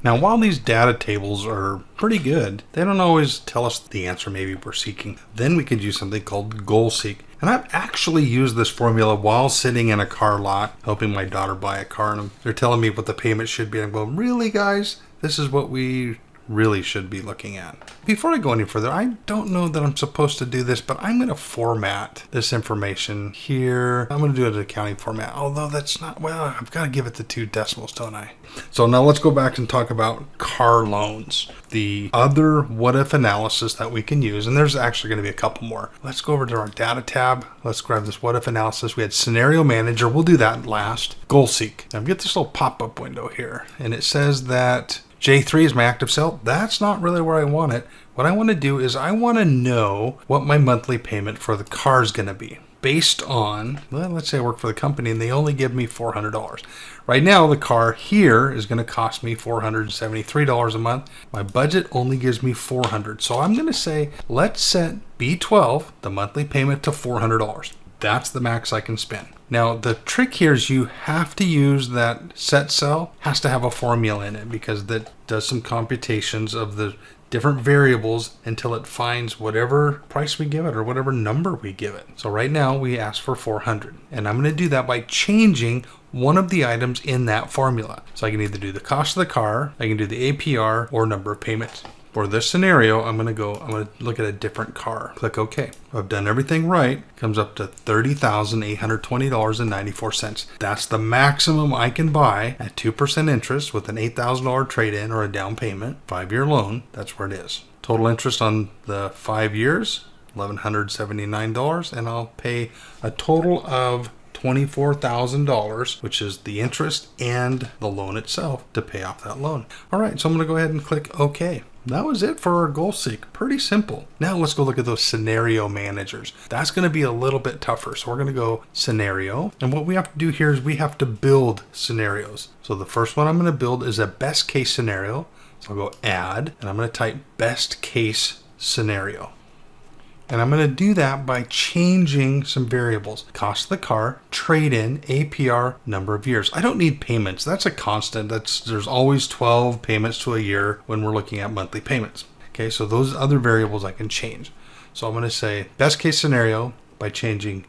Now, while these data tables are pretty good, they don't always tell us the answer maybe we're seeking. Then we could use something called goal seek. And I've actually used this formula while sitting in a car lot, helping my daughter buy a car. And they're telling me what the payment should be. I'm going, really, guys? This is what we really should be looking at. Before I go any further, I don't know that I'm supposed to do this, but I'm going to format this information here. I'm going to do it in accounting format, although that's not, well, I've got to give it the 2 decimals, don't I? So now let's go back and talk about car loans. The other what if analysis that we can use, and there's actually going to be a couple more. Let's go over to our data tab. Let's grab this what if analysis. We had scenario manager. We'll do that last. Goal seek. Now get this little pop-up window here, and it says that J3 is my active cell. That's not really where I want it. What I want to do is I want to know what my monthly payment for the car is going to be based on, well, let's say I work for the company and they only give me $400. Right now, the car here is going to cost me $473 a month. My budget only gives me $400. So I'm going to say, let's set B12, the monthly payment, to $400. That's the max I can spend. Now, the trick here is you have to use that set cell, has to have a formula in it because that does some computations of the different variables until it finds whatever price we give it or whatever number we give it. So right now we ask for 400, and I'm going to do that by changing one of the items in that formula. So I can either do the cost of the car, I can do the APR, or number of payments. For this scenario, I'm going to look at a different car. Click OK. I've done everything right. Comes up to $30,820.94. That's the maximum I can buy at 2% interest with an $8,000 trade-in or a down payment, 5-year loan. That's where it is. Total interest on the 5 years, $1,179, and I'll pay a total of $24,000, which is the interest and the loan itself to pay off that loan. All right, so I'm going to go ahead and click OK. That was it for our goal seek. Pretty simple. Now let's go look at those scenario managers. That's going to be a little bit tougher. So we're going to go scenario. And what we have to do here is we have to build scenarios. So the first one I'm going to build is a best case scenario. So I'll go add, and I'm going to type best case scenario. And I'm going to do that by changing some variables. Cost of the car, trade-in, APR, number of years. I don't need payments. That's a constant. There's always 12 payments to a year when we're looking at monthly payments. Okay, so those other variables I can change. So I'm going to say best case scenario by changing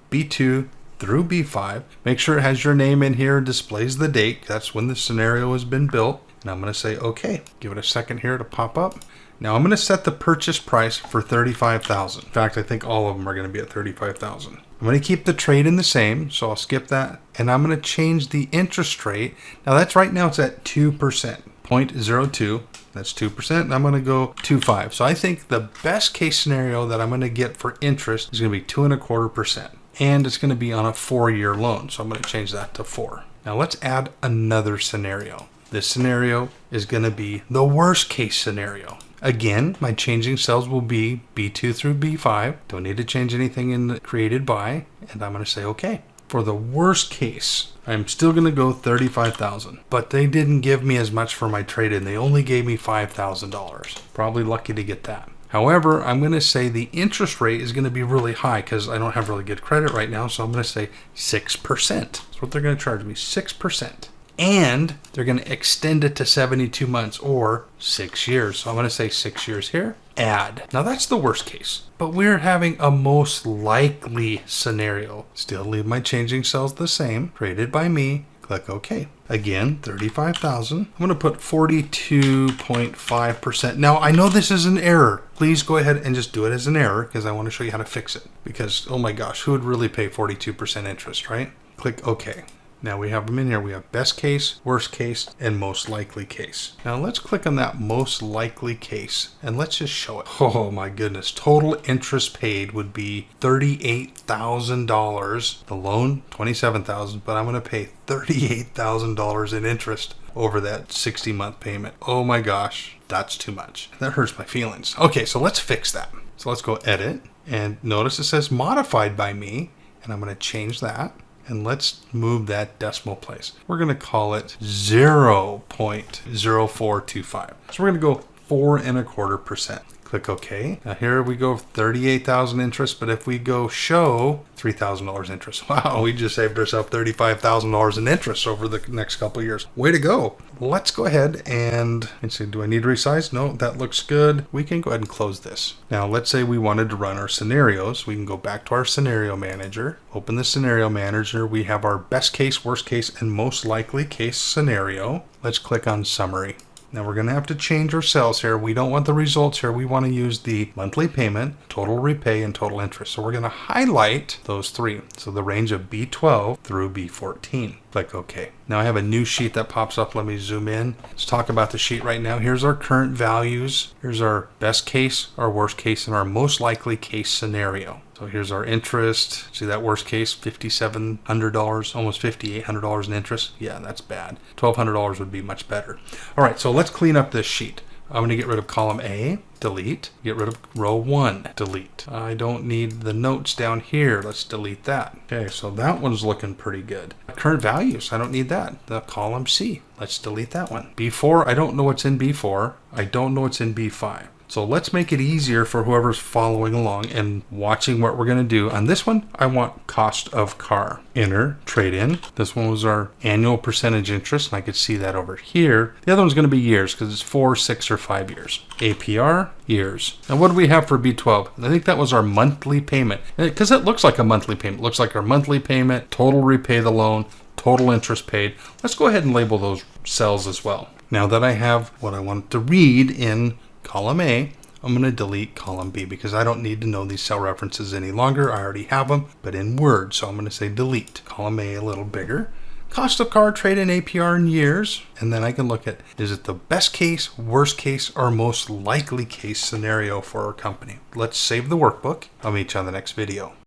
B2 through B5. Make sure it has your name in here, displays the date. That's when the scenario has been built. And I'm going to say OK. Give it a second here to pop up. Now I'm going to set the purchase price for $35,000. In fact, I think all of them are going to be at $35,000. I'm going to keep the trade-in the same, so I'll skip that. And I'm going to change the interest rate. Now that's right now it's at 2%, 0.02. That's 2%. And I'm going to go 2.5. So I think the best case scenario that I'm going to get for interest is going to be 2.25%. And it's going to be on a 4-year loan. So I'm going to change that to 4. Now let's add another scenario. This scenario is going to be the worst case scenario. Again, my changing cells will be B2 through B5. Don't need to change anything in the created by, and I'm going to say OK. For the worst case, I'm still going to go $35,000, but they didn't give me as much for my trade-in. They only gave me $5,000. Probably lucky to get that. However, I'm going to say the interest rate is going to be really high because I don't have really good credit right now, so I'm going to say 6%. That's what they're going to charge me, 6%. And they're going to extend it to 72 months or 6 years. So I'm going to say 6 years here. Add. Now that's the worst case, but we're having a most likely scenario. Still leave my changing cells the same. Created by me. Click OK. Again, 35,000. I'm going to put 42.5%. Now I know this is an error. Please go ahead and just do it as an error because I want to show you how to fix it. Because, oh my gosh, who would really pay 42% interest, right? Click OK. Now we have them in here. We have best case, worst case, and most likely case. Now let's click on that most likely case and let's just show it. Oh my goodness. Total interest paid would be $38,000. The loan, $27,000, but I'm going to pay $38,000 in interest over that 60-month payment. Oh my gosh, that's too much. That hurts my feelings. Okay, so let's fix that. So let's go edit and notice it says modified by me, and I'm going to change that. And let's move that decimal place. We're going to call it 0.0425. So we're going to go 4.25%. Click OK. Now here we go, 38,000 interest, but if we go show $3,000 interest, wow, we just saved ourselves $35,000 in interest over the next couple of years. Way to go. Let's go ahead and see, do I need to resize? No, that looks good. We can go ahead and close this. Now let's say we wanted to run our scenarios. We can go back to our scenario manager, open the scenario manager. We have our best case, worst case, and most likely case scenario. Let's click on summary. Now we're going to have to change our cells here. We don't want the results here. We want to use the monthly payment, total repay, and total interest. So we're going to highlight those three. So the range of B12 through B14. Click OK. Now I have a new sheet that pops up. Let me zoom in. Let's talk about the sheet right now. Here's our current values. Here's our best case, our worst case, and our most likely case scenario. So here's our interest. See that worst case, $5,700, almost $5,800 in interest. Yeah, that's bad. $1,200 would be much better. All right, so let's clean up this sheet. I'm going to get rid of column A, delete. Get rid of row 1, delete. I don't need the notes down here. Let's delete that. Okay, so that one's looking pretty good. Current values, I don't need that. The column C, let's delete that one. B4, I don't know what's in B4. I don't know what's in B5. So let's make it easier for whoever's following along and watching what we're going to do. On this one, I want cost of car. Enter, trade-in. This one was our annual percentage interest, and I could see that over here. The other one's going to be years because it's 4, 6, or 5 years. APR, years. And what do we have for B12? I think that was our monthly payment, because it looks like a monthly payment. It looks like our monthly payment, total repay the loan, total interest paid. Let's go ahead and label those cells as well. Now that I have what I want to read in column A, I'm going to delete column B because I don't need to know these cell references any longer. I already have them, but in Word. So I'm going to say delete. Column A a little bigger. Cost of car, trade-in, APR in years. And then I can look at, is it the best case, worst case, or most likely case scenario for our company? Let's save the workbook. I'll meet you on the next video.